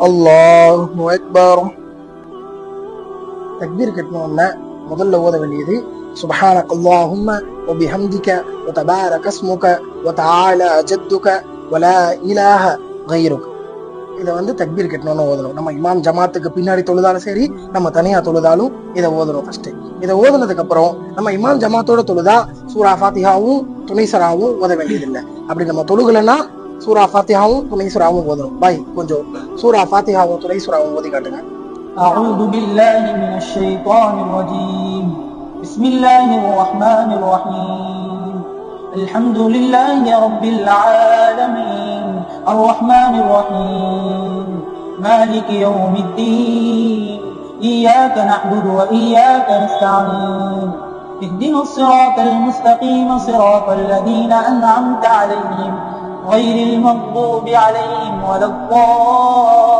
அல்லாஹு அக்பர். தக்பீர் கட்டணும்னா முதல்ல ஓத வேண்டியது சுப்ஹானக அல்லாஹும்ம வ பிஹம்திக வ தபாரக இஸ்முக வ தஆலா ஜத்துக வ லா இலாஹ கைருக. இதை தக்பீர் கட்டணும்னு ஓதணும். நம்ம இமாம் ஜமாத்துக்கு பின்னாடி தொழுதாலும் சரி, நம்ம தனியா தொழுதாலும் இதை ஓதணும். ஃபர்ஸ்ட் இதை ஓதுனதுக்கு அப்புறம் நம்ம இமாம் ஜமாத்தோட தொழுதா சூரா ஃபாத்திஹாவும் துணைசராவும் ஓத வேண்டியதில்லை. அப்படி நம்ம தொழுகலன்னா சூரா ஃபாத்திஹாவும் துணைசராவும் ஓதணும். பாய் கொஞ்சம் சூரா ஃபாத்திஹாவும் துணைசராவும் ஓதி காட்டுங்க. أعوذ بالله من الشيطان الرجيم. بسم الله الرحمن الرحيم. الحمد لله رب العالمين الرحمن الرحيم مالك يوم الدين إياك نعبد وإياك نستعين اهدنا الصراط المستقيم صراط الذين أنعمت عليهم غير المغضوب عليهم ولا الضالين.